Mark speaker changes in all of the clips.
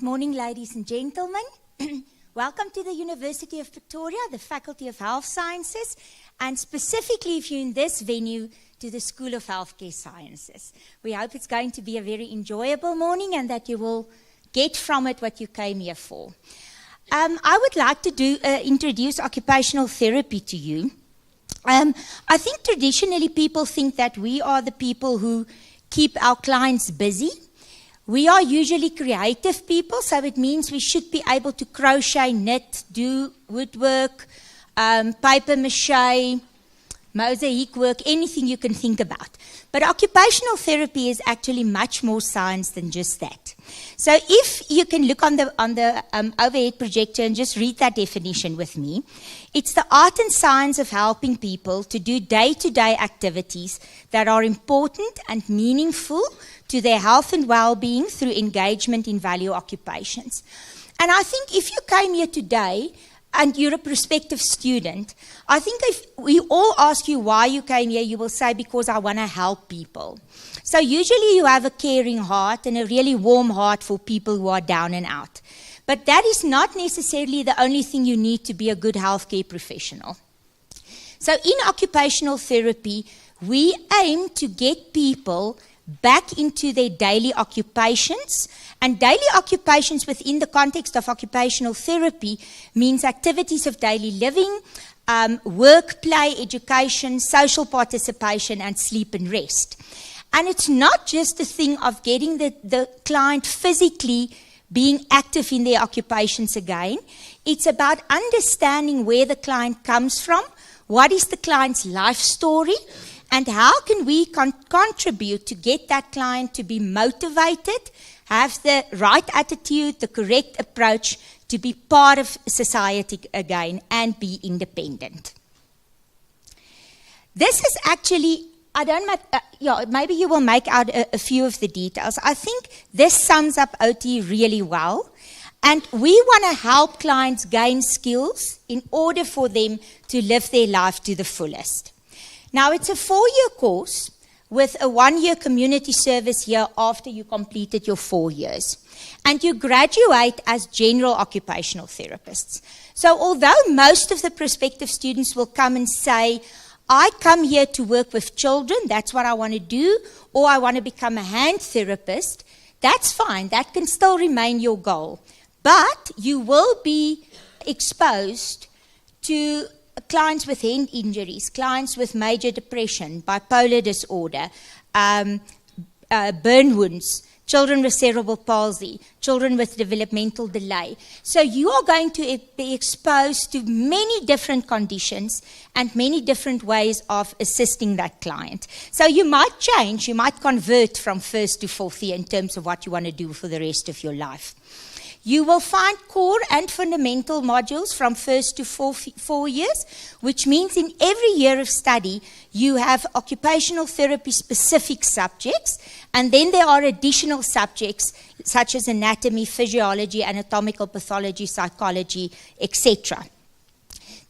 Speaker 1: Good morning, ladies and gentlemen. Welcome to the University of Pretoria, the Faculty of Health Sciences, and specifically, if you're in this venue, to the School of Healthcare Sciences. We hope it's going to be a very enjoyable morning and that you will get from it what you came here for. I would like to introduce occupational therapy to you. I think traditionally people think that we are the people who keep our clients busy. We are usually creative people, so it means we should be able to crochet, knit, do woodwork, paper mache, mosaic work, anything you can think about. But occupational therapy is actually much more science than just that. So if you can look on the overhead projector and just read that definition with me, it's the art and science of helping people to do day-to-day activities that are important and meaningful to their health and well-being through engagement in value occupations. And I think if you came here today and you're a prospective student, I think if we all ask you why you came here, you will say, because I want to help people. So usually you have a caring heart and a really warm heart for people who are down and out. But that is not necessarily the only thing you need to be a good healthcare professional. So in occupational therapy, we aim to get people back into their daily occupations. And daily occupations within the context of occupational therapy means activities of daily living, work, play, education, social participation, and sleep and rest. And it's not just a thing of getting the client physically being active in their occupations again. It's about understanding where the client comes from, what is the client's life story, and how can we contribute to get that client to be motivated, have the right attitude, the correct approach to be part of society again and be independent. This is actually, maybe you will make out a few of the details. I think this sums up OT really well. And we want to help clients gain skills in order for them to live their life to the fullest. Now, it's a 4-year course with a 1-year community service year after you completed your 4 years. And you graduate as general occupational therapists. So although most of the prospective students will come and say, I come here to work with children, that's what I want to do, or I want to become a hand therapist, that's fine, that can still remain your goal. But you will be exposed to clients with hand injuries, clients with major depression, bipolar disorder, burn wounds, children with cerebral palsy, children with developmental delay. So you are going to be exposed to many different conditions and many different ways of assisting that client. So you might change, you might convert from first to fourth year in terms of what you want to do for the rest of your life. You will find core and fundamental modules from first to 4 years, which means in every year of study, you have occupational therapy specific subjects, and then there are additional subjects such as anatomy, physiology, anatomical pathology, psychology, etc.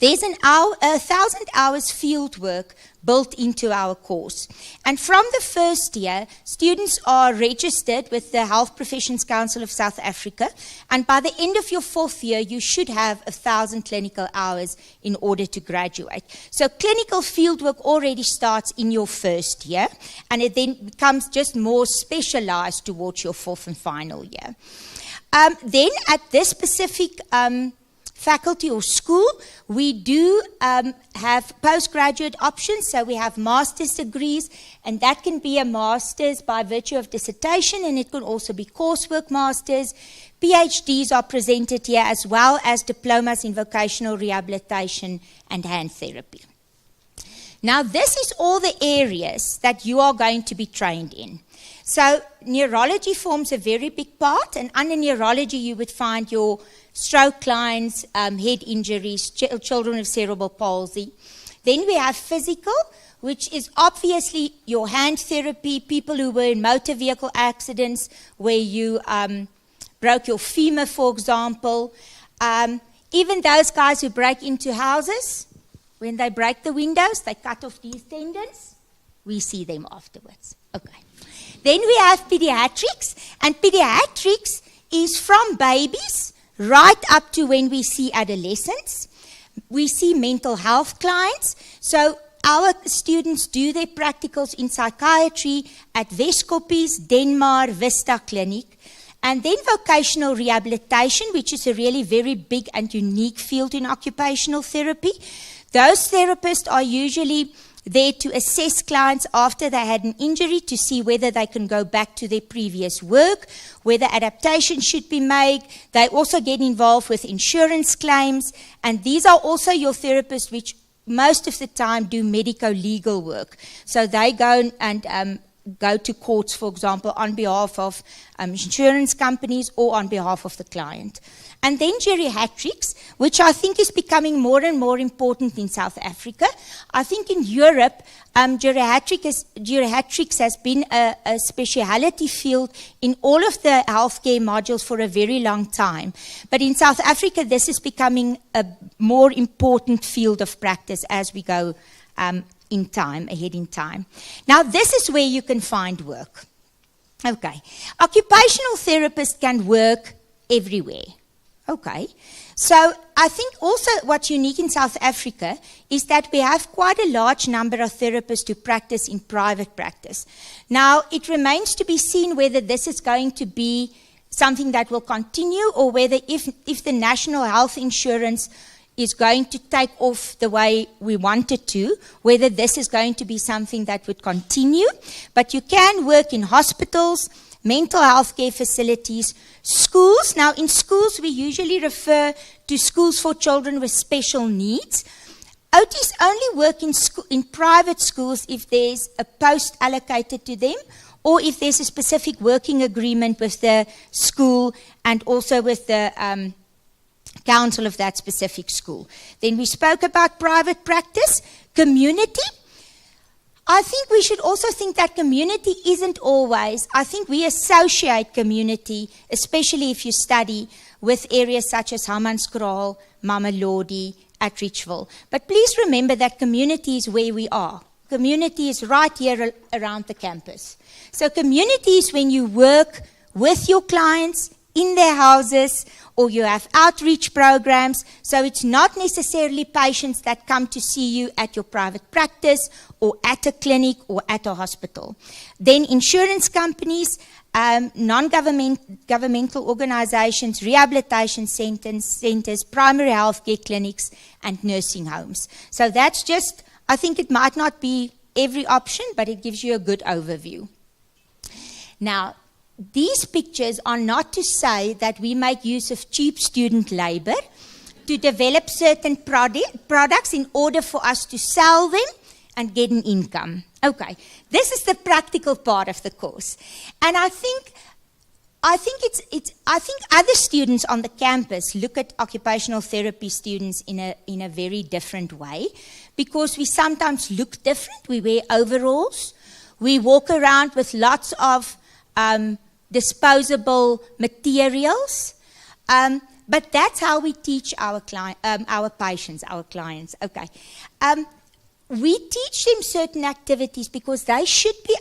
Speaker 1: There's 1,000 hours field work built into our course. And from the first year, students are registered with the Health Professions Council of South Africa. And by the end of your 4th year, you should have 1,000 clinical hours in order to graduate. So clinical fieldwork already starts in your 1st year, and it then becomes just more specialized towards your 4th and final year. Then at this specific faculty or school, we do have postgraduate options. So we have master's degrees, and that can be a master's by virtue of dissertation, and it can also be coursework masters. PhDs are presented here, as well as diplomas in vocational rehabilitation and hand therapy. Now, this is all the areas that you are going to be trained in. So neurology forms a very big part, and under neurology you would find your stroke clients, head injuries, children with cerebral palsy. Then we have physical, which is obviously your hand therapy, people who were in motor vehicle accidents where you broke your femur, for example. Even those guys who break into houses, when they break the windows, they cut off these tendons. We see them afterwards. Okay. Then we have pediatrics, and pediatrics is from babies right up to when we see adolescents. We see mental health clients. So our students do their practicals in psychiatry at Weskoppies, Denmar, Vista Clinic. And then vocational rehabilitation, which is a really very big and unique field in occupational therapy. Those therapists are usually there to assess clients after they had an injury to see whether they can go back to their previous work, whether adaptation should be made. They also get involved with insurance claims, and these are also your therapists which most of the time do medico-legal work. So they go and go to courts, for example, on behalf of insurance companies or on behalf of the client. And then geriatrics, which I think is becoming more and more important in South Africa. I think in Europe, geriatrics has been a speciality field in all of the healthcare modules for a very long time. But in South Africa, this is becoming a more important field of practice as we go ahead in time. Now, this is where you can find work. Okay. Occupational therapists can work everywhere. Okay. So I think also what's unique in South Africa is that we have quite a large number of therapists who practice in private practice. Now, it remains to be seen whether this is going to be something that will continue or whether if the national health insurance is going to take off the way we want it to, whether this is going to be something that would continue. But you can work in hospitals, mental health care facilities, schools. Now, in schools, we usually refer to schools for children with special needs. OTs only work in private schools if there's a post allocated to them or if there's a specific working agreement with the school and also with the council of that specific school. Then we spoke about private practice, community. I think we should also think that community isn't always, I think we associate community, especially if you study with areas such as Hammanskraal, Mamelodi, at Richville. But please remember that community is where we are. Community is right here around the campus. So community is when you work with your clients in their houses, or you have outreach programs. So it's not necessarily patients that come to see you at your private practice or at a clinic or at a hospital. Then insurance companies, non-governmental organizations, rehabilitation centers, primary health care clinics, and nursing homes. So that's just, I think it might not be every option, but it gives you a good overview. Now, these pictures are not to say that we make use of cheap student labor to develop certain products in order for us to sell them and get an income. Okay, this is the practical part of the course. And I think other students on the campus look at occupational therapy students in a very different way because we sometimes look different. We wear overalls. We walk around with lots of disposable materials, but that's how we teach our patients, our clients. Okay, we teach them certain activities because they should be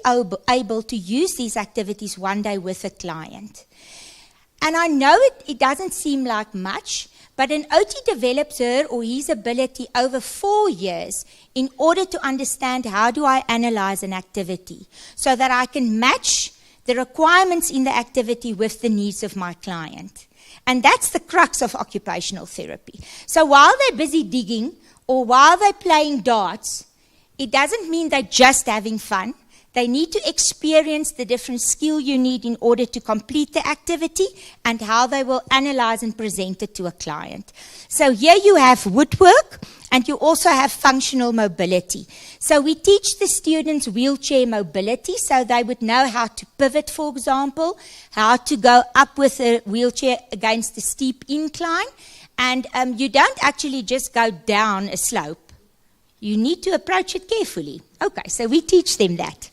Speaker 1: able to use these activities one day with a client. And I know it doesn't seem like much, but an OT develops her or his ability over 4 years in order to understand how do I analyze an activity so that I can match the requirements in the activity with the needs of my client. And that's the crux of occupational therapy. So while they're busy digging or while they're playing darts, it doesn't mean they're just having fun. They need to experience the different skill you need in order to complete the activity and how they will analyze and present it to a client. So here you have woodwork and you also have functional mobility. So we teach the students wheelchair mobility so they would know how to pivot, for example, how to go up with a wheelchair against a steep incline. And you don't actually just go down a slope. You need to approach it carefully. Okay, so we teach them that.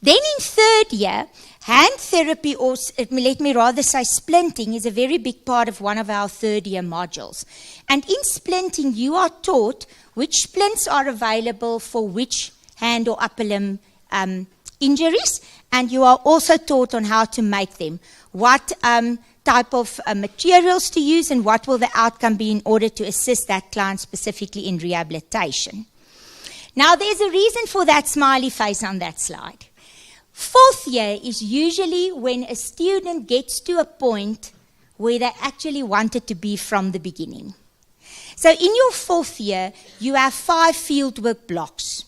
Speaker 1: Then in third year, hand therapy, or let me rather say splinting, is a very big part of one of our third year modules. And in splinting, you are taught which splints are available for which hand or upper limb injuries, and you are also taught on how to make them. What type of materials to use and what will the outcome be in order to assist that client specifically in rehabilitation. Now, there's a reason for that smiley face on that slide. 4th year is usually when a student gets to a point where they actually wanted to be from the beginning. So in your 4th year, you have 5 fieldwork blocks.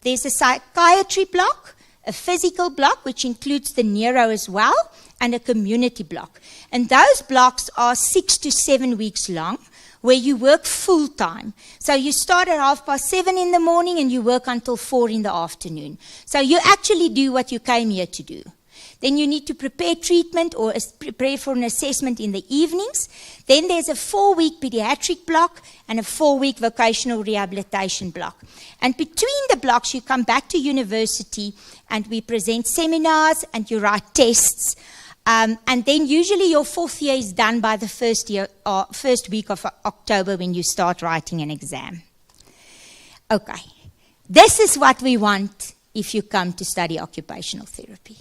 Speaker 1: There's a psychiatry block, a physical block, which includes the neuro as well, and a community block. And those blocks are 6 to 7 weeks long, where you work full time. So you start at 7:30 in the morning and you work until 4 in the afternoon. So you actually do what you came here to do. Then you need to prepare treatment or prepare for an assessment in the evenings. Then there's a 4-week pediatric block and a 4-week vocational rehabilitation block. And between the blocks, you come back to university and we present seminars and you write tests. And then usually your 4th year is done by the first week of October when you start writing an exam. Okay, this is what we want if you come to study occupational therapy.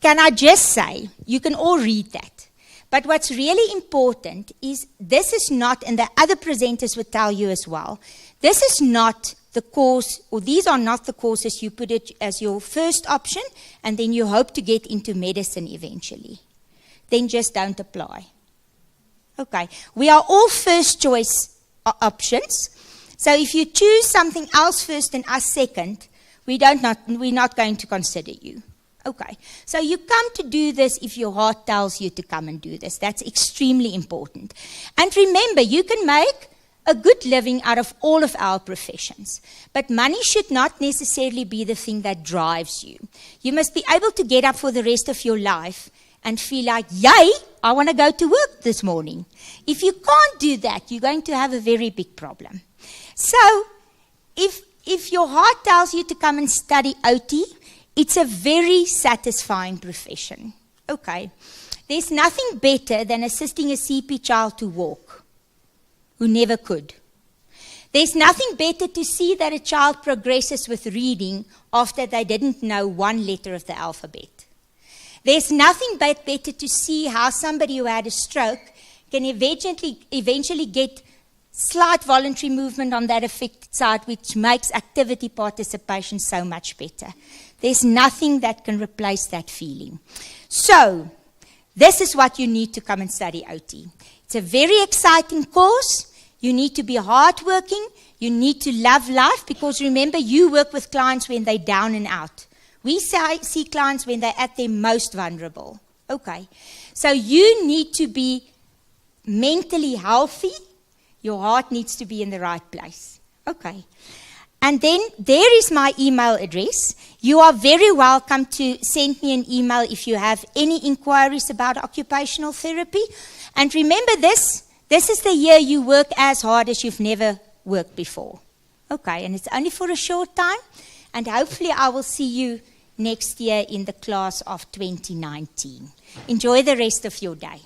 Speaker 1: Can I just say, you can all read that. But what's really important is this is not, and the other presenters would tell you as well, this is not the course, or these are not the courses you put it as your first option, and then you hope to get into medicine eventually. Then just don't apply. Okay, we are all first choice options. So if you choose something else first and us second, we're not going to consider you. Okay, so you come to do this if your heart tells you to come and do this. That's extremely important. And remember, you can make a good living out of all of our professions. But money should not necessarily be the thing that drives you. You must be able to get up for the rest of your life and feel like, yay, I want to go to work this morning. If you can't do that, you're going to have a very big problem. So, if your heart tells you to come and study OT, it's a very satisfying profession. Okay. There's nothing better than assisting a CP child to walk, who never could. There's nothing better to see that a child progresses with reading after they didn't know one letter of the alphabet. There's nothing better to see how somebody who had a stroke can eventually get slight voluntary movement on that affected side, which makes activity participation so much better. There's nothing that can replace that feeling. So, this is what you need to come and study OT. It's a very exciting course. You need to be hardworking. You need to love life, because remember, you work with clients when they're down and out. We see clients when they're at their most vulnerable. Okay. So you need to be mentally healthy. Your heart needs to be in the right place. Okay. And then there is my email address. You are very welcome to send me an email if you have any inquiries about occupational therapy. And remember this is the year you work as hard as you've never worked before. Okay, and it's only for a short time. And hopefully I will see you next year in the class of 2019. Enjoy the rest of your day.